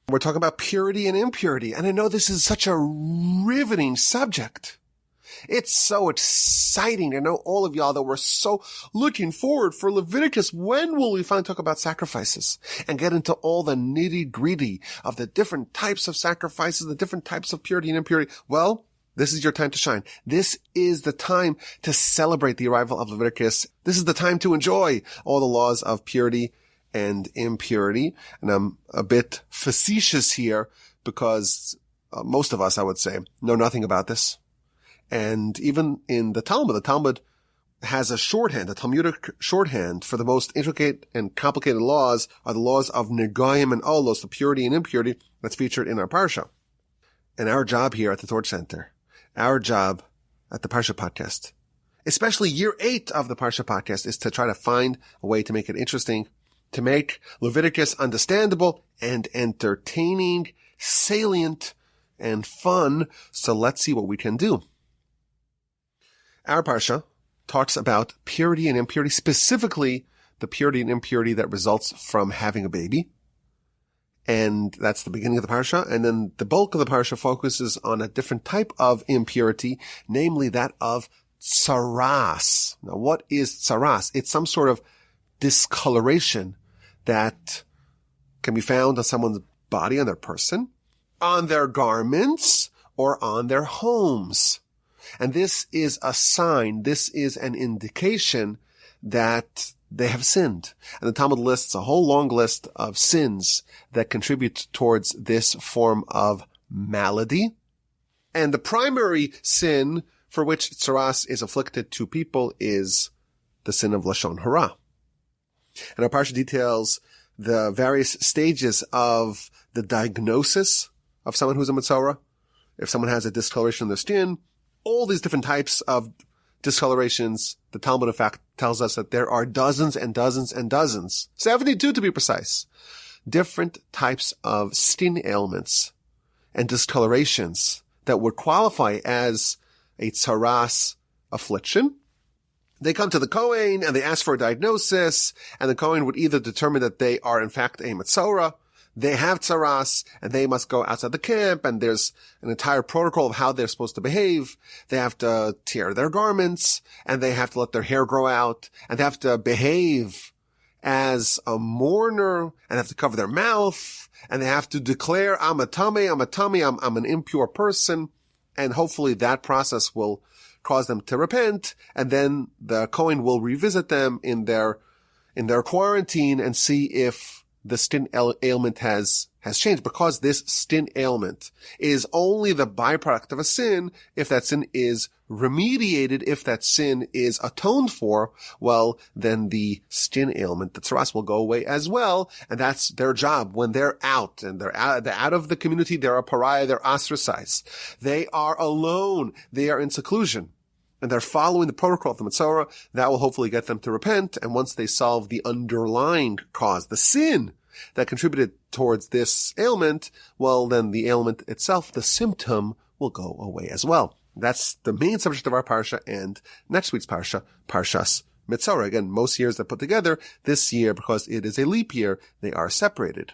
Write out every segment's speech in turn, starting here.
We're talking about purity and impurity. And I know this is such a riveting subject. It's so exciting. I know all of y'all that were so looking forward for Leviticus. When will we finally talk about sacrifices and get into all the nitty-gritty of the different types of sacrifices, the different types of purity and impurity? Well, this is your time to shine. This is the time to celebrate the arrival of Leviticus. This is the time to enjoy all the laws of purity and impurity. And I'm a bit facetious here because most of us, I would say, know nothing about this. And even in the Talmud has a shorthand, a Talmudic shorthand for the most intricate and complicated laws are the laws of Negoim and Olos, the purity and impurity that's featured in our Parsha. And our job here at the Torch Center, our job at the Parsha Podcast, especially year 8 of the Parsha Podcast, is to try to find a way to make it interesting, to make Leviticus understandable and entertaining, salient, and fun. So let's see what we can do. Our Parsha talks about purity and impurity, specifically the purity and impurity that results from having a baby. And that's the beginning of the Parsha. And then the bulk of the Parsha focuses on a different type of impurity, namely that of tzaraas. Now, what is tzaraas? It's some sort of discoloration that can be found on someone's body, on their person, on their garments, or on their homes. And this is a sign, this is an indication that they have sinned. And the Talmud lists a whole long list of sins that contribute towards this form of malady. And the primary sin for which tzaraas is afflicted to people is the sin of lashon hara. And our Parsha details the various stages of the diagnosis of someone who's a Metzora. If someone has a discoloration in their skin, all these different types of discolorations, the Talmud, in fact, tells us that there are dozens and dozens and dozens, 72 to be precise, different types of skin ailments and discolorations that would qualify as a tzaraas affliction. They come to the Kohen and they ask for a diagnosis, and the Kohen would either determine that they are in fact a Metzora, they have tzaraas, and they must go outside the camp, and there's an entire protocol of how they're supposed to behave. They have to tear their garments, and they have to let their hair grow out, and they have to behave as a mourner, and they have to cover their mouth, and they have to declare, I'm a tummy, I'm an impure person, and hopefully that process will cause them to repent, and then the Kohen will revisit them in their quarantine and see if the skin ailment has changed, because this skin ailment is only the byproduct of a sin. If that sin is remediated, if that sin is atoned for, well, then the skin ailment, the tzaraas, will go away as well. And that's their job when they're out, and they're out of the community. They're a pariah. They're ostracized. They are alone. They are in seclusion. And they're following the protocol of the Metzora. That will hopefully get them to repent. And once they solve the underlying cause, the sin that contributed towards this ailment, well, then the ailment itself, the symptom, will go away as well. That's the main subject of our Parsha and next week's Parsha, Parshas Metzora. Again, most years are put together. This year, because it is a leap year, they are separated.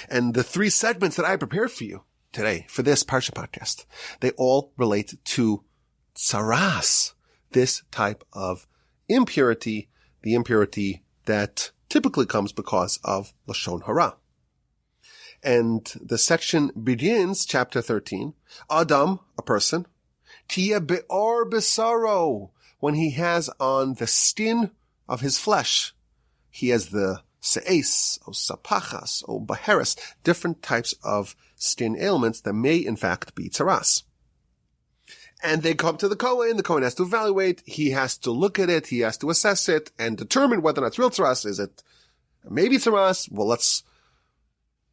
And the 3 segments that I prepared for you today for this Parsha podcast, they all relate to tzaraas, this type of impurity, the impurity that typically comes because of lashon hara. And the section begins, chapter 13, Adam, a person, tia be'or besaro, when he has on the skin of his flesh. He has the se'es, or sapachas, or baheres, different types of skin ailments that may in fact be tzaraas. And they come to the Kohen has to evaluate, he has to look at it, he has to assess it, and determine whether or not it's real tzaraas. Is it maybe tzaraas? Well, let's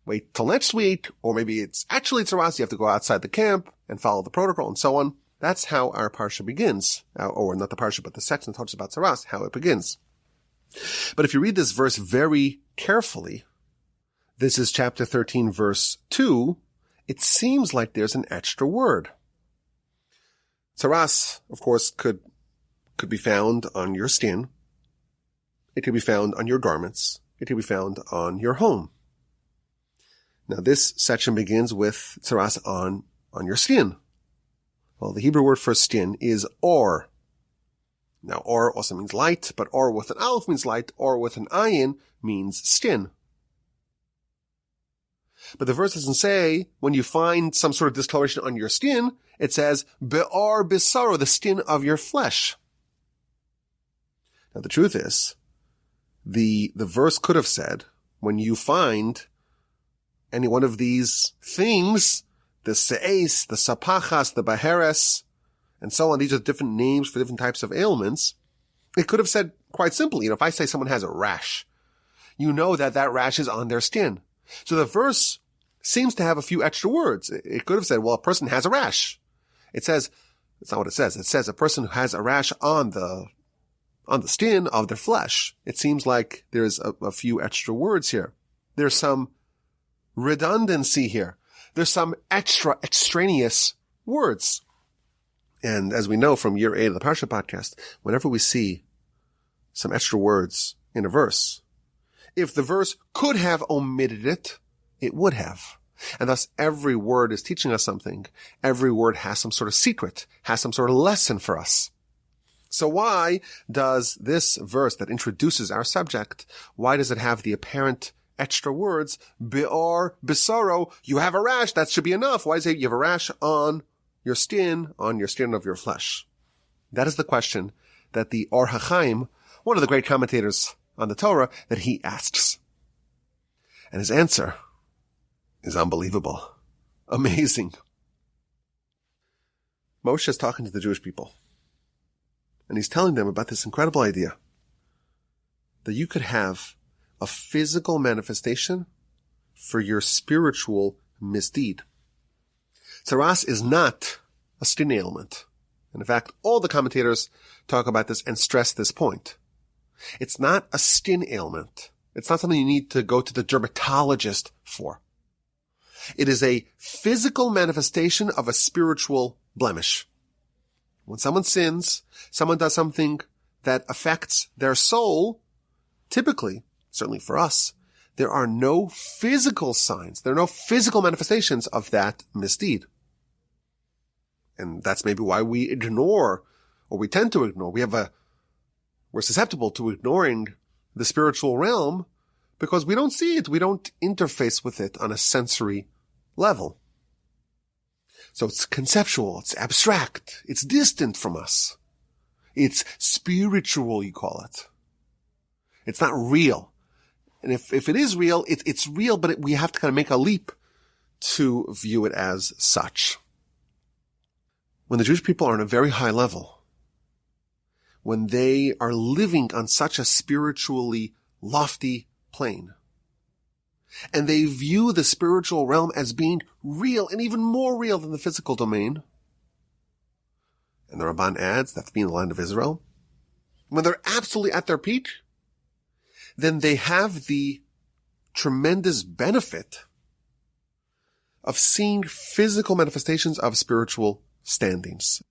wait till next week, or maybe it's actually tzaraas. You have to go outside the camp and follow the protocol and so on. That's how our Parsha begins. Or not the Parsha, but the section that talks about tzaraas, how it begins. But if you read this verse very carefully, this is chapter 13, verse 2, it seems like there's an extra word. Tzaraas, of course, could be found on your skin. It could be found on your garments. It could be found on your home. Now this section begins with tzaraas on your skin. Well, the Hebrew word for skin is or. Now, or also means light, but or with an aleph means light, or with an ayin means skin. But the verse doesn't say when you find some sort of discoloration on your skin, it says be'or bisaro, the skin of your flesh. Now the truth is, the verse could have said, when you find any one of these things, the se'es, the sapachas, the baheres, and so on, these are different names for different types of ailments. It could have said quite simply, if I say someone has a rash, you know that rash is on their skin. So the verse seems to have a few extra words. It could have said, well, a person has a rash. It says, it's not what it says. It says a person who has a rash on the skin of their flesh. It seems like there's a few extra words here. There's some redundancy here. There's some extraneous words. And as we know from year 8 of the Parsha Podcast, whenever we see some extra words in a verse, if the verse could have omitted it, it would have. And thus every word is teaching us something. Every word has some sort of secret, has some sort of lesson for us. So why does this verse that introduces our subject, why does it have the apparent extra words, be'or bisaro, you have a rash, that should be enough. Why does it say you have a rash on your skin of your flesh? That is the question that the Or HaChaim, one of the great commentators on the Torah, that he asks. And his answer is unbelievable. Amazing. Moshe is talking to the Jewish people. And he's telling them about this incredible idea that you could have a physical manifestation for your spiritual misdeed. Tzaraas is not a skin ailment. And in fact, all the commentators talk about this and stress this point. It's not a skin ailment. It's not something you need to go to the dermatologist for. It is a physical manifestation of a spiritual blemish. When someone sins, someone does something that affects their soul, typically, certainly for us, there are no physical signs, there are no physical manifestations of that misdeed. And that's maybe why we ignore, or we tend to ignore. We're susceptible to ignoring the spiritual realm because we don't see it. We don't interface with it on a sensory level. So it's conceptual, it's abstract, it's distant from us. It's spiritual, you call it. It's not real. And if it is real, it's real, but we have to kind of make a leap to view it as such. When the Jewish people are on a very high level, when they are living on such a spiritually lofty plane, and they view the spiritual realm as being real and even more real than the physical domain, and the Ramban adds that being the land of Israel, when they're absolutely at their peak, then they have the tremendous benefit of seeing physical manifestations of spiritual standings.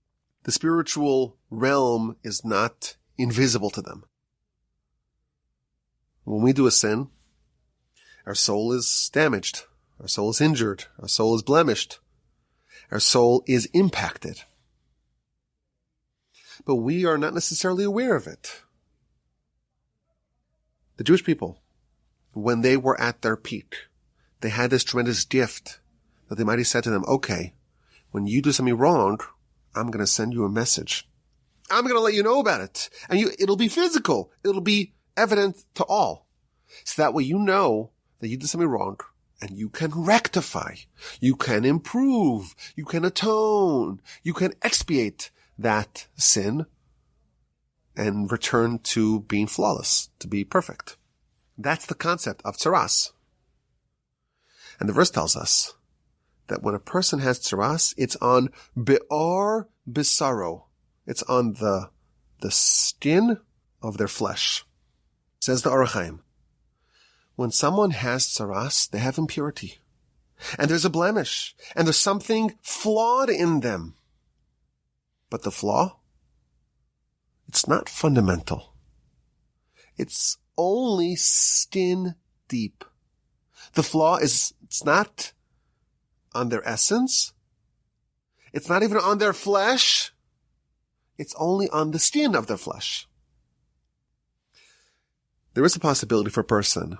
The spiritual realm is not invisible to them. When we do a sin, our soul is damaged, our soul is injured, our soul is blemished, our soul is impacted. But we are not necessarily aware of it. The Jewish people, when they were at their peak, they had this tremendous gift that the Almighty said to them, okay, when you do something wrong, I'm going to send you a message. I'm going to let you know about it. And it'll be physical. It'll be evident to all. So that way you know that you did something wrong and you can rectify. You can improve. You can atone. You can expiate that sin and return to being flawless, to be perfect. That's the concept of tzaraas. And the verse tells us that when a person has tzaraas, it's on be'or bisaro. It's on the skin of their flesh. Says the Or HaChaim, when someone has tzaraas, they have impurity. And there's a blemish. And there's something flawed in them. But the flaw, it's not fundamental. It's only skin deep. The flaw is, it's not on their essence. It's not even on their flesh. It's only on the skin of their flesh. There is a possibility for a person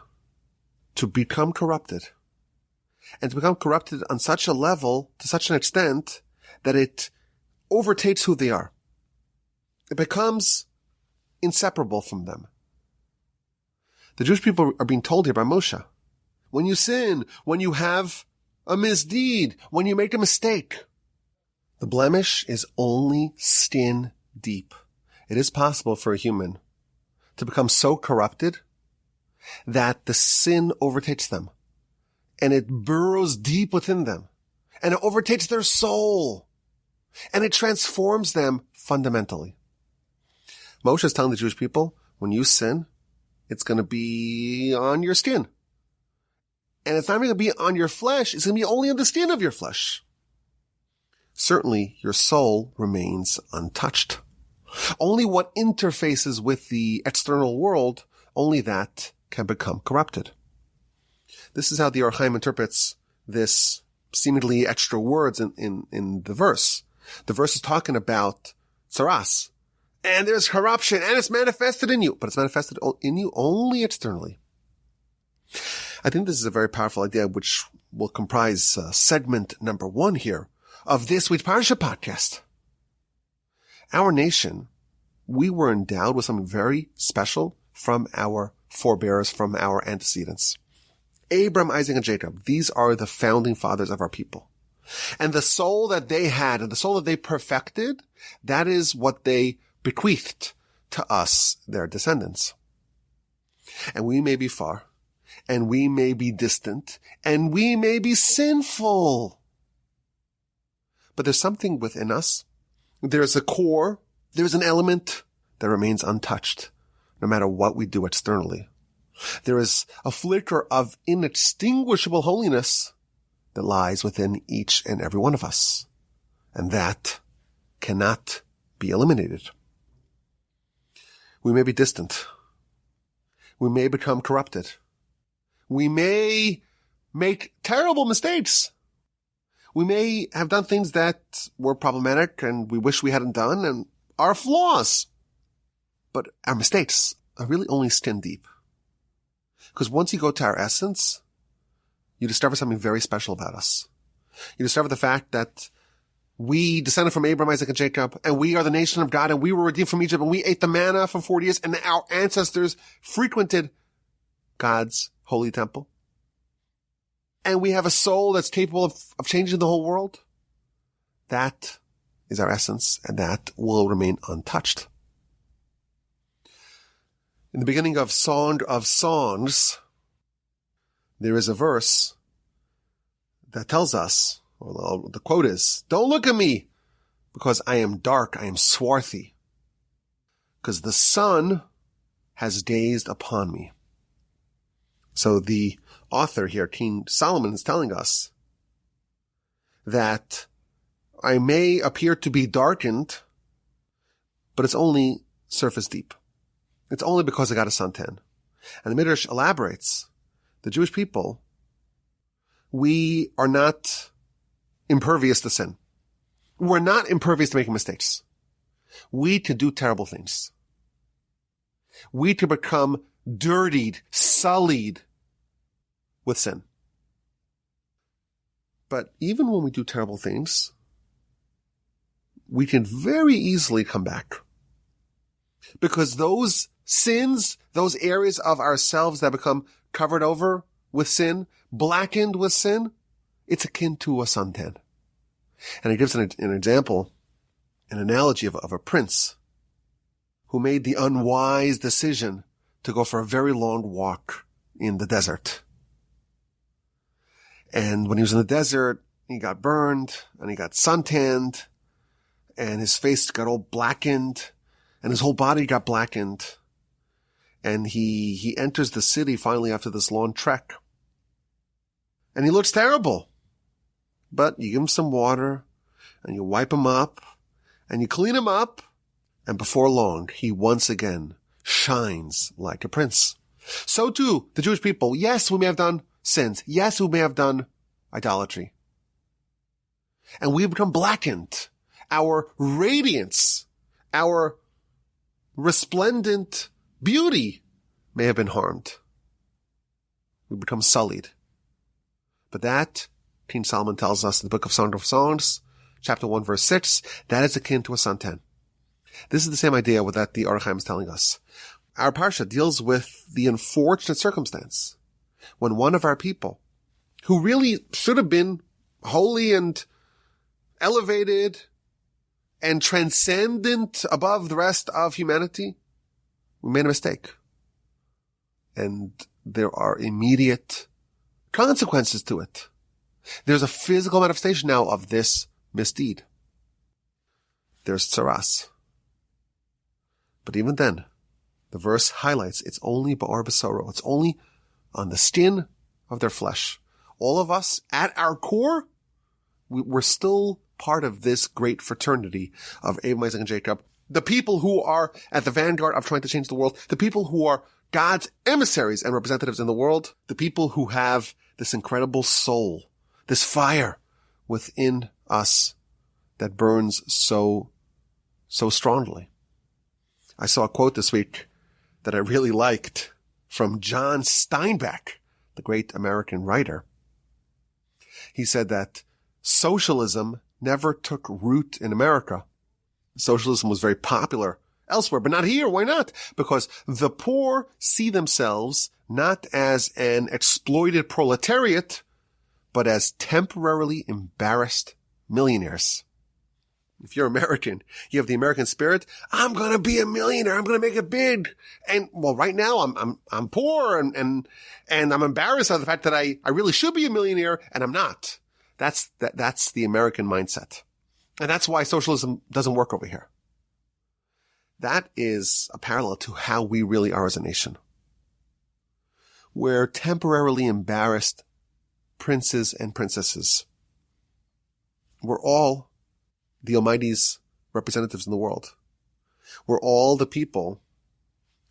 to become corrupted, and to become corrupted on such a level, to such an extent, that it overtakes who they are. It becomes inseparable from them. The Jewish people are being told here by Moshe, when you sin, when you have a misdeed, when you make a mistake, the blemish is only skin deep. It is possible for a human to become so corrupted that the sin overtakes them, and it burrows deep within them, and it overtakes their soul, and it transforms them fundamentally. Moshe is telling the Jewish people, when you sin, it's going to be on your skin. And it's not even going to be on your flesh, it's going to be only on the skin of your flesh. Certainly, your soul remains untouched. Only what interfaces with the external world, only that can become corrupted. This is how the Or Chaim interprets this seemingly extra words in the verse. The verse is talking about tzaraas, and there's corruption, and it's manifested in you, but it's manifested in you only externally. I think this is a very powerful idea, which will comprise segment number 1 here of this week's Parsha Podcast. Our nation, we were endowed with something very special from our forebears, from our antecedents. Abraham, Isaac, and Jacob, these are the founding fathers of our people. And the soul that they had and the soul that they perfected, that is what they bequeathed to us, their descendants. And we may be far, and we may be distant, and we may be sinful. But there's something within us. There's a core, there's an element that remains untouched, no matter what we do externally. There is a flicker of inextinguishable holiness that lies within each and every one of us, and that cannot be eliminated. We may be distant. We may become corrupted. We may make terrible mistakes. We may have done things that were problematic and we wish we hadn't done and are flaws. But our mistakes are really only skin deep. Because once you go to our essence, you discover something very special about us. You discover the fact that we descended from Abraham, Isaac, and Jacob, and we are the nation of God, and we were redeemed from Egypt, and we ate the manna for 40 years, and our ancestors frequented God's holy temple. And we have a soul that's capable of changing the whole world. That is our essence, and that will remain untouched. In the beginning of Song of Songs, there is a verse that tells us, well, the quote is, "Don't look at me, because I am dark, I am swarthy, because the sun has gazed upon me." So the author here, King Solomon, is telling us that I may appear to be darkened, but it's only surface deep. It's only because I got a suntan. And the Midrash elaborates, the Jewish people, we are not impervious to sin. We're not impervious to making mistakes. We can do terrible things. We can become dirtied, sullied with sin. But even when we do terrible things, we can very easily come back. Because those sins, those areas of ourselves that become covered over with sin, blackened with sin, it's akin to a suntan. And he gives an example, an analogy of a prince who made the unwise decision to go for a very long walk in the desert. And when he was in the desert, he got burned and he got suntanned and his face got all blackened and his whole body got blackened. And he enters the city finally after this long trek. And he looks terrible. But you give him some water, and you wipe him up, and you clean him up, and before long, he once again shines like a prince. So too, the Jewish people, yes, we may have done sins. Yes, we may have done idolatry. And we have become blackened. Our radiance, our resplendent beauty may have been harmed. We become sullied. But that, King Solomon tells us in the book of Song of Songs, chapter 1, verse 6, that is akin to a suntan. This is the same idea that the Or HaChaim is telling us. Our Parsha deals with the unfortunate circumstance when one of our people, who really should have been holy and elevated and transcendent above the rest of humanity, we made a mistake. And there are immediate consequences to it. There's a physical manifestation now of this misdeed. There's tzaraas. But even then, the verse highlights it's only ba'or b'soro. It's only on the skin of their flesh. All of us, at our core, we're still part of this great fraternity of Abraham, Isaac, and Jacob. The people who are at the vanguard of trying to change the world. The people who are God's emissaries and representatives in the world. The people who have this incredible soul, this fire within us that burns so strongly. I saw a quote this week that I really liked from John Steinbeck, the great American writer. He said that socialism never took root in America. Socialism was very popular elsewhere, but not here. Why not? Because the poor see themselves not as an exploited proletariat, but as temporarily embarrassed millionaires. If you're American, you have the American spirit. I'm going to be a millionaire. I'm going to make it big. And well, right now I'm poor and I'm embarrassed by the fact that I really should be a millionaire and I'm not. That's the American mindset. And that's why socialism doesn't work over here. That is a parallel to how we really are as a nation. We're temporarily embarrassed princes and princesses. We're all the Almighty's representatives in the world. We're all the people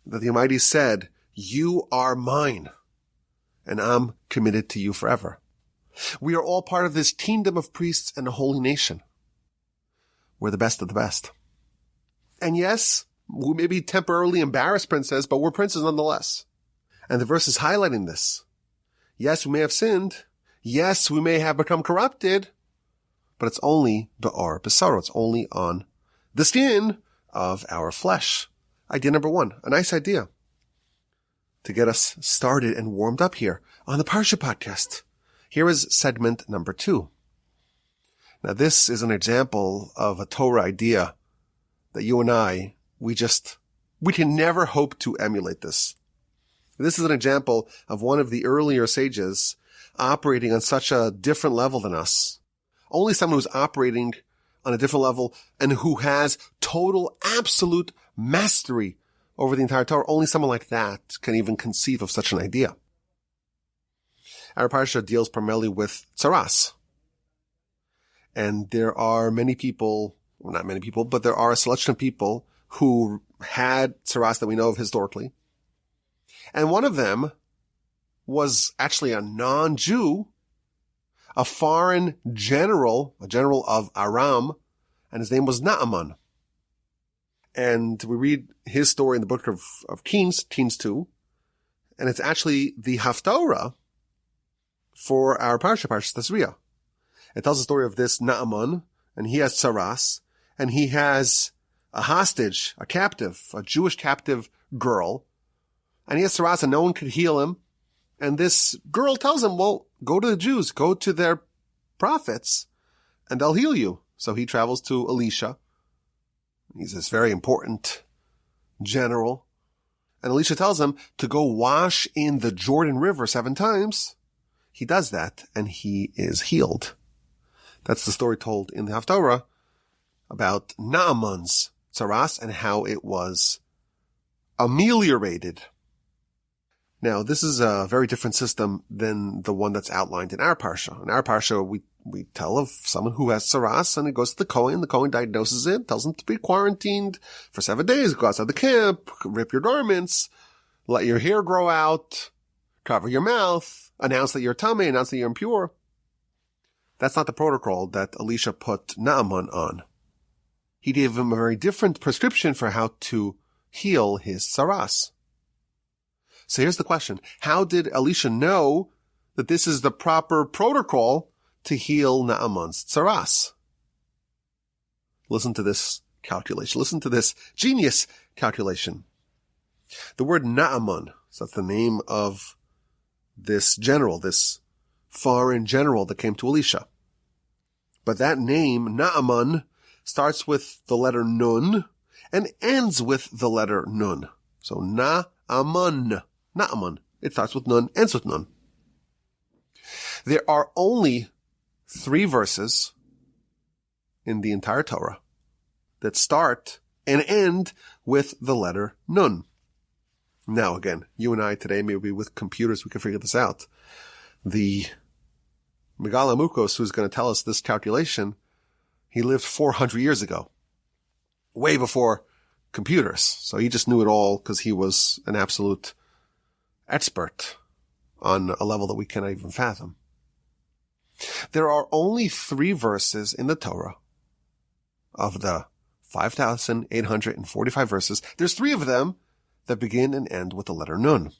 that the Almighty said, you are mine, and I'm committed to you forever. We are all part of this kingdom of priests and a holy nation. We're the best of the best. And yes, we may be temporarily embarrassed princes, but we're princes nonetheless. And the verse is highlighting this. Yes, we may have sinned. Yes, we may have become corrupted, but it's only ba'or b'soro. It's only on the skin of our flesh. Idea number one, a nice idea to get us started and warmed up here on the Parsha Podcast. Here is segment number 2. Now, this is an example of a Torah idea that you and I, we can never hope to emulate this. This is an example of one of the earlier sages operating on such a different level than us. Only someone who's operating on a different level and who has total, absolute mastery over the entire Torah. Only someone like that can even conceive of such an idea. Our Parsha deals primarily with tzaraas. And there are many people, well, not many people, but there are a selection of people who had tzaraas that we know of historically. And one of them was actually a non-Jew, a foreign general, a general of Aram, and his name was Naaman. And we read his story in the book of Kings 2, and it's actually the haftorah for our Parsha Tazria. It tells the story of this Naaman, and he has tzaraas, and he has a hostage, a captive, a Jewish captive girl, and he has tzaraas and no one could heal him. And this girl tells him, well, go to the Jews, go to their prophets, and they'll heal you. So he travels to Elisha. He's this very important general. And Elisha tells him to go wash in the Jordan River 7 times. He does that, and he is healed. That's the story told in the Haftarah about Naaman's tzaraas and how it was ameliorated. Now, this is a very different system than the one that's outlined in our Parsha. In our Parsha, we tell of someone who has tzaraas, and it goes to the Kohen diagnoses it, tells him to be quarantined for 7 days, go outside the camp, rip your garments, let your hair grow out, cover your mouth, announce that you're tamei, announce that you're impure. That's not the protocol that Elisha put Naaman on. He gave him a very different prescription for how to heal his tzaraas. So here's the question. How did Elisha know that this is the proper protocol to heal Naaman's tzaraas? Listen to this calculation. Listen to this genius calculation. The word Naaman, so that's the name of this general, this foreign general that came to Elisha. But that name, Naaman, starts with the letter Nun and ends with the letter Nun. So Naaman. It starts with Nun, ends with Nun. There are only 3 verses in the entire Torah that start and end with the letter Nun. Now again, you and I today, maybe with computers, we can figure this out. The Megala Mukos, who's going to tell us this calculation, he lived 400 years ago, way before computers. So he just knew it all because he was an absolute expert on a level that we cannot even fathom. There are only 3 verses in the Torah of the 5,845 verses. There's 3 of them that begin and end with the letter Nun.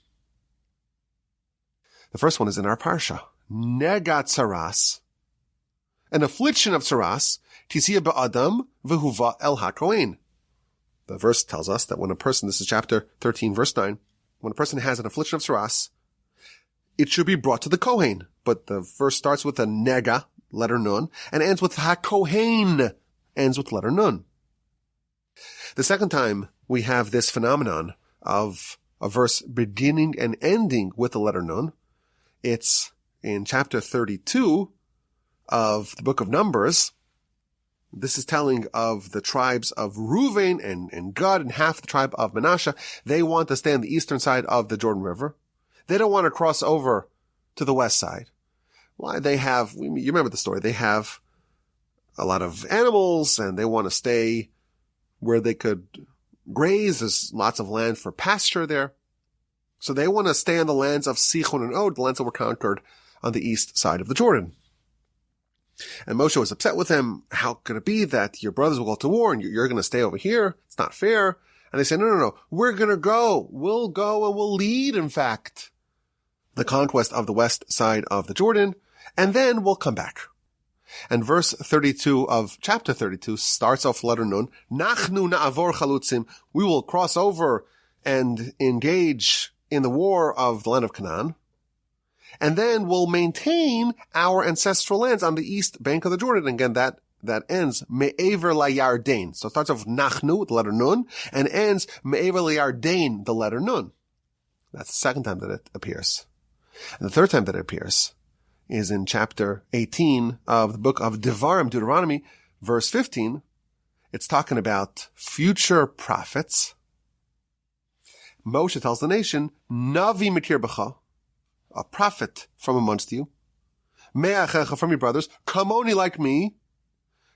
The first one is in our Parsha. Negat tzaraas, an affliction of tzaraas, tisiya ba'adam v'huva el ha-kohen. The verse tells us that when a person, this is chapter 13, verse 9, when a person has an affliction of tzaraas, it should be brought to the Kohen. But the verse starts with a nega, letter Nun, and ends with ha-kohen, ends with letter Nun. The second time we have this phenomenon of a verse beginning and ending with the letter Nun, it's in chapter 32 of the book of Numbers. This is telling of the tribes of Reuven and Gad and half the tribe of Manasseh. They want to stay on the eastern side of the Jordan River. They don't want to cross over to the west side. Why? You remember the story. They have a lot of animals and they want to stay where they could graze. There's lots of land for pasture there. So they want to stay on the lands of Sichon and Og, the lands that were conquered on the east side of the Jordan. And Moshe was upset with them. How could it be that your brothers will go to war and you're going to stay over here? It's not fair. And they say, no. We're going to go. We'll go and we'll lead, in fact, the conquest of the west side of the Jordan. And then we'll come back. And verse 32 of chapter 32 starts off letter Nun. Nachnu na'avor chalutzim. We will cross over and engage in the war of the land of Canaan. And then we'll maintain our ancestral lands on the east bank of the Jordan. And again, that ends me'ever layardain. So it starts off nachnu with the letter Nun and ends me'ever layardain, the letter Nun. That's the second time that it appears. And the third time that it appears is in chapter 18 of the book of Devarim, Deuteronomy, verse 15. It's talking about future prophets. Moshe tells the nation, Navi mikir b'cha, a prophet from amongst you, me'achecha, from your brothers, kamoni, like me.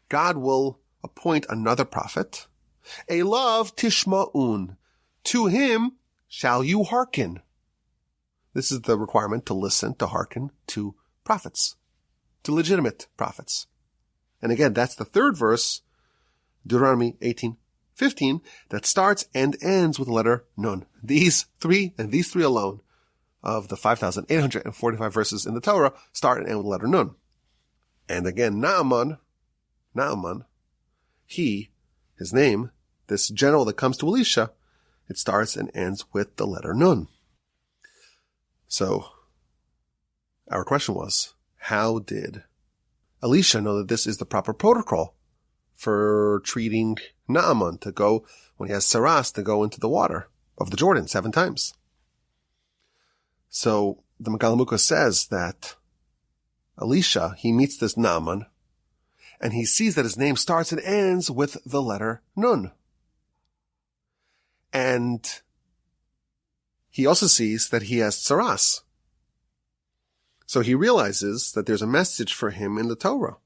God will appoint another prophet. Elav tishma'un, to him shall you hearken. This is the requirement, to listen, to hearken to prophets, to legitimate prophets. And again, that's the third verse, Deuteronomy 18:15, that starts and ends with the letter Nun. These 3 and these 3 alone of the 5,845 verses in the Torah start and end with the letter Nun. And again, Naaman, his name, this general that comes to Elisha, it starts and ends with the letter Nun. So, our question was, how did Elisha know that this is the proper protocol for treating Naaman to go, when he has tzaraas, to go into the water of the Jordan 7 times? So, the Megala says that Elisha, he meets this Naaman, and he sees that his name starts and ends with the letter Nun. And he also sees that he has tzaraas. So he realizes that there's a message for him in the Torah.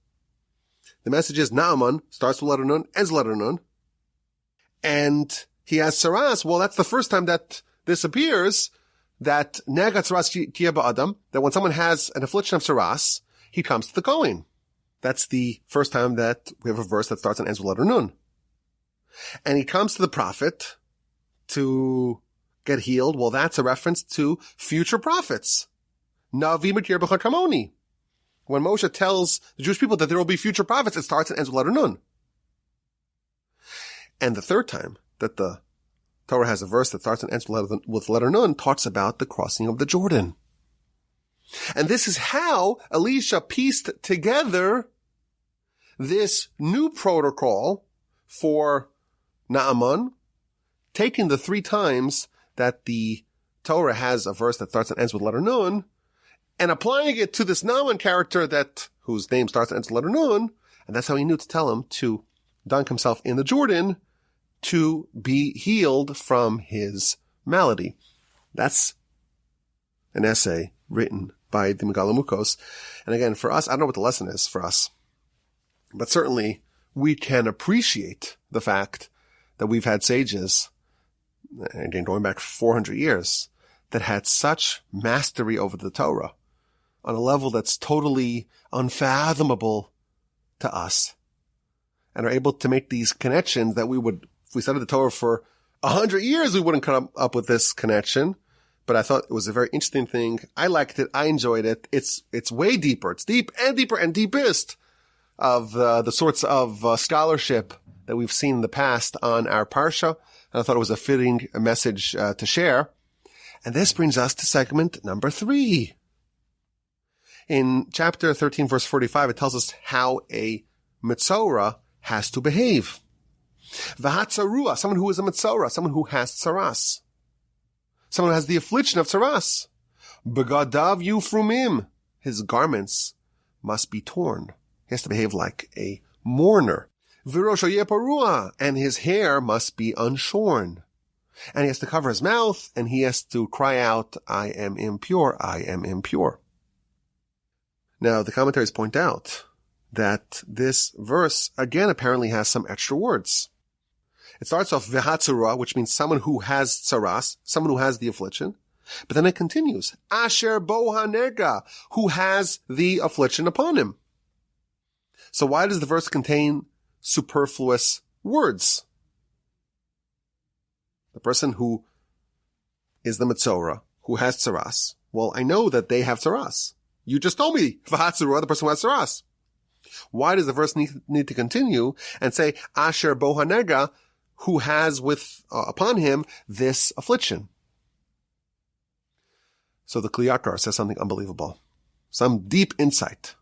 The message is Naaman starts with letter Nun, ends with letter Nun. And he has tzaraas. Well, that's the first time that this appears. that nega tzaraas tia ba'adam, that when someone has an affliction of tzaraas, he comes to the Kohen. That's the first time that we have a verse that starts and ends with letter nun. And he comes to the prophet to get healed. Well, that's a reference to future prophets. Navi Metir b'char kamoni. When Moshe tells the Jewish people that there will be future prophets, it starts and ends with letter nun. And the third time that the Torah has a verse that starts and ends with letter nun talks about the crossing of the Jordan. And this is how Elisha pieced together this new protocol for Naaman, taking the 3 times that the Torah has a verse that starts and ends with letter nun, and applying it to this Naaman character whose name starts and ends with letter nun, and that's how he knew to tell him to dunk himself in the Jordan to be healed from his malady. That's an essay written by the Megalamukos. And again, for us, I don't know what the lesson is for us, but certainly we can appreciate the fact that we've had sages, again, going back 400 years, that had such mastery over the Torah on a level that's totally unfathomable to us, and are able to make these connections that we would, if we studied the Torah for 100 years, we wouldn't come up with this connection. But I thought it was a very interesting thing. I liked it. I enjoyed it. It's way deeper. It's deep and deeper and deepest of the sorts of scholarship that we've seen in the past on our Parsha. And I thought it was a fitting message to share. And this brings us to segment number 3. In chapter 13, verse 45, it tells us how a Metzora has to behave. V'hatzarua, someone who is a Metzora, someone who has tzaraas. Someone who has the affliction of tzaraas. Begadav yufrumim, his garments must be torn. He has to behave like a mourner. V'rosho yeparua, and his hair must be unshorn. And he has to cover his mouth, and he has to cry out, I am impure, I am impure. Now, the commentaries point out that this verse, again, apparently has some extra words. It starts off v'hatzara, which means someone who has tzaraas, someone who has the affliction. But then it continues, asher bo hanega, who has the affliction upon him. So why does the verse contain superfluous words? The person who is the Metzora, who has tzaraas, well, I know that they have tzaraas. You just told me, v'hatzara, the person who has tzaraas. Why does the verse need to continue and say, asher bo hanega, who has upon him this affliction? So the Kli Yakar says something unbelievable. Some deep insight.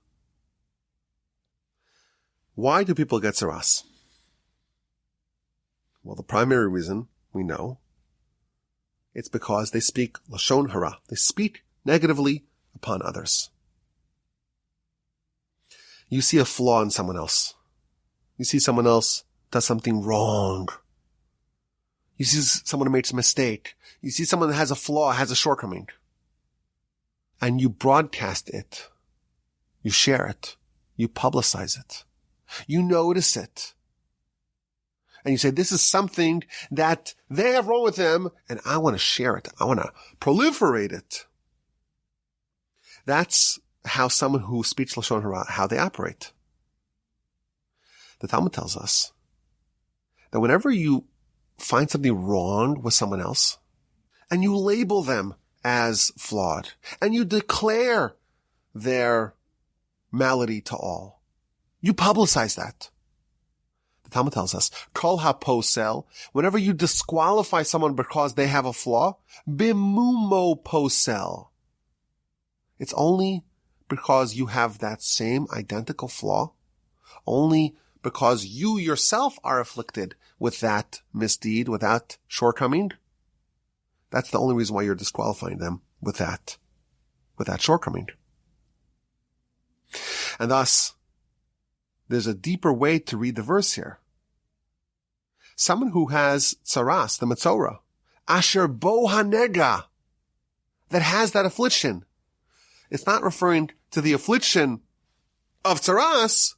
Why do people get tzaraas? Well, the primary reason, we know, it's because they speak lashon hara. They speak negatively upon others. You see a flaw in someone else. You see someone else does something wrong. You see someone who makes a mistake. You see someone that has a flaw, has a shortcoming. And you broadcast it. You share it. You publicize it. You notice it. And you say, this is something that they have wrong with them, and I want to share it. I want to proliferate it. That's how someone who speaks lashon hara, how they operate. The Talmud tells us that whenever you find something wrong with someone else, and you label them as flawed, and you declare their malady to all, you publicize that. The Talmud tells us, kol ha-posel, whenever you disqualify someone because they have a flaw, bimumo posel. It's only because you have that same identical flaw, only because you yourself are afflicted with that misdeed, with that shortcoming. That's the only reason why you're disqualifying them with that shortcoming. And thus, there's a deeper way to read the verse here. Someone who has tzaraas, the Metzora, asher bo hanega, that has that affliction. It's not referring to the affliction of tzaraas,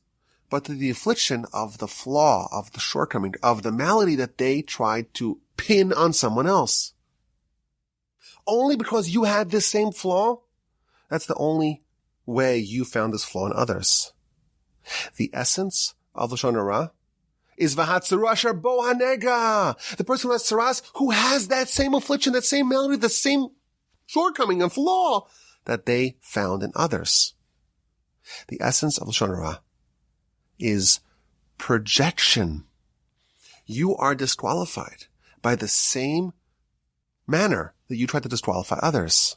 but to the affliction of the flaw, of the shortcoming, of the malady that they tried to pin on someone else. only because you had this same flaw? That's the only way you found this flaw in others. The essence of Lashon Hara is v'hatzaru asher bo hanega. The person who has tzaraas, who has that same affliction, that same malady, the same shortcoming and flaw that they found in others. The essence of Lashon Hara is projection. You are disqualified by the same manner that you tried to disqualify others.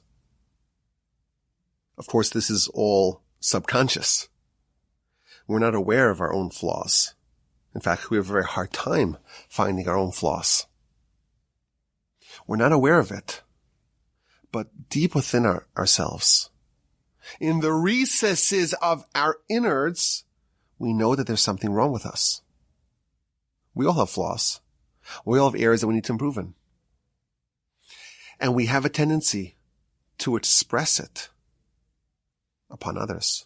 Of course, this is all subconscious. We're not aware of our own flaws. In fact, we have a very hard time finding our own flaws. We're not aware of it, but deep within ourselves, in the recesses of our innards, we know that there's something wrong with us. We all have flaws. We all have areas that we need to improve in. And we have a tendency to express it upon others,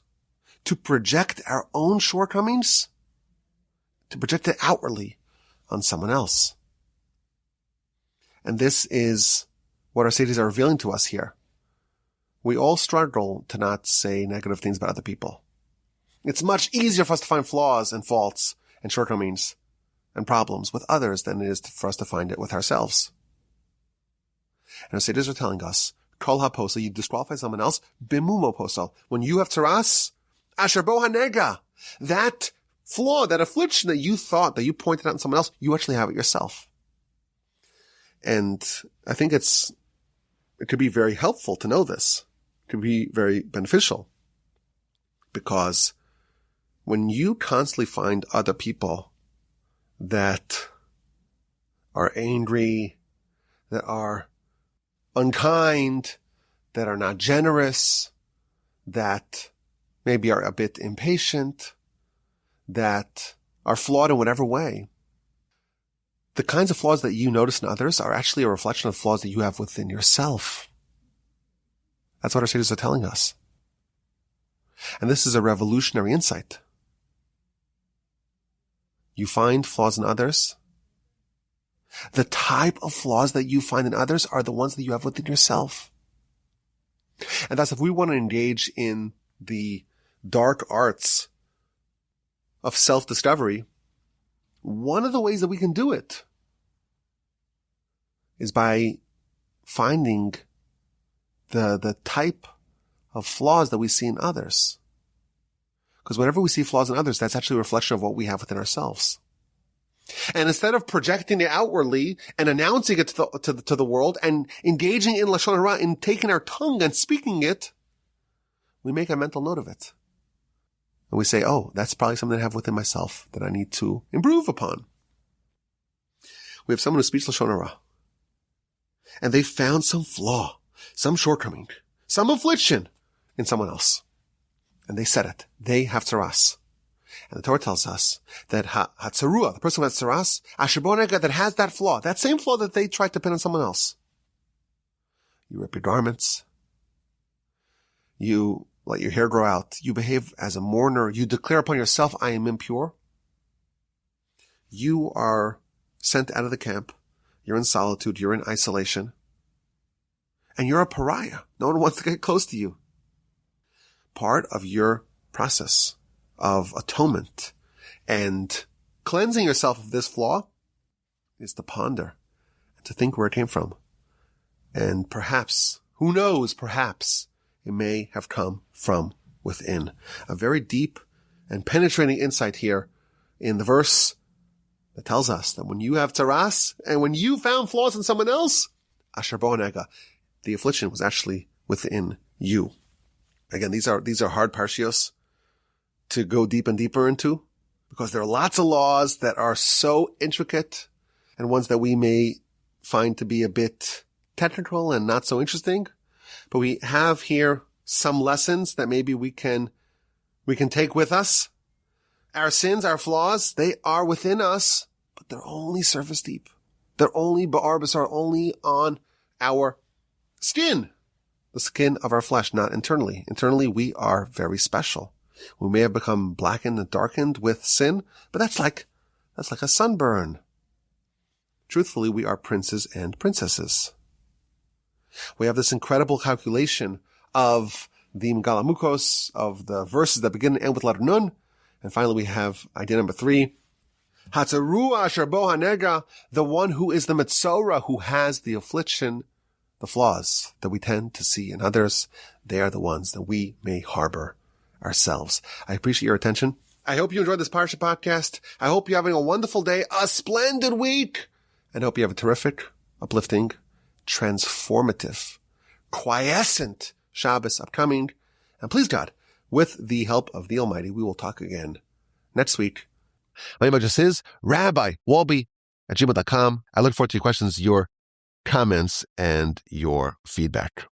to project our own shortcomings, to project it outwardly on someone else. And this is what our sages are revealing to us here. We all struggle to not say negative things about other people. It's much easier for us to find flaws and faults and shortcomings and problems with others than it is for us to find it with ourselves. And our sages are telling us, kol ha-posel, you disqualify someone else, bimumo posel. When you have tzaraas, asher bo hanega, that flaw, that affliction that you thought, that you pointed out in someone else, you actually have it yourself. And I think it could be very helpful to know this. It could be very beneficial. Because when you constantly find other people that are angry, that are unkind, that are not generous, that maybe are a bit impatient, that are flawed in whatever way, the kinds of flaws that you notice in others are actually a reflection of flaws that you have within yourself. That's what our sages are telling us. And this is a revolutionary insight. You find flaws in others. The type of flaws that you find in others are the ones that you have within yourself. And thus, if we want to engage in the dark arts of self-discovery, one of the ways that we can do it is by finding the type of flaws that we see in others. Because whenever we see flaws in others, that's actually a reflection of what we have within ourselves. And instead of projecting it outwardly and announcing it to the world and engaging in Lashon Hara, in taking our tongue and speaking it, we make a mental note of it. And we say, oh, that's probably something I have within myself that I need to improve upon. We have someone who speaks Lashon Hara, and they found some flaw, some shortcoming, some affliction in someone else. And they said it. They have tzaraas. And the Torah tells us that hatzarua, the person who has tzaraas, asher bo hanega, that has that flaw, that same flaw that they tried to pin on someone else. You rip your garments. You let your hair grow out. You behave as a mourner. You declare upon yourself, I am impure. You are sent out of the camp. You're in solitude. You're in isolation. And you're a pariah. No one wants to get close to you. Part of your process of atonement and cleansing yourself of this flaw is to ponder and to think where it came from. And perhaps, who knows, perhaps it may have come from within. A very deep and penetrating insight here in the verse that tells us that when you have tzaraas and when you found flaws in someone else, asher bo hanega, the affliction was actually within you. Again, these are hard parshios to go deep and deeper into, because there are lots of laws that are so intricate and ones that we may find to be a bit technical and not so interesting. But we have here some lessons that maybe we can take with us. Our sins, our flaws, they are within us, but they're only surface deep. They're only ba'ar basar, only on our skin. The skin of our flesh, not internally. Internally, we are very special. We may have become blackened and darkened with sin, but that's like a sunburn. Truthfully, we are princes and princesses. We have this incredible calculation of the Megalamukos, of the verses that begin and end with letter Nun. And finally, we have idea number 3. Hatzarua asher bo hanega, the one who is the Metzora, who has the affliction, the flaws that we tend to see in others. They are the ones that we may harbor ourselves. I appreciate your attention. I hope you enjoyed this Parsha podcast. I hope you're having a wonderful day, a splendid week, and I hope you have a terrific, uplifting, transformative, quiescent Shabbos upcoming. And please God, with the help of the Almighty, we will talk again next week. My email address is rabbiwolbe@gmail.com. I look forward to your questions, your comments, and your feedback.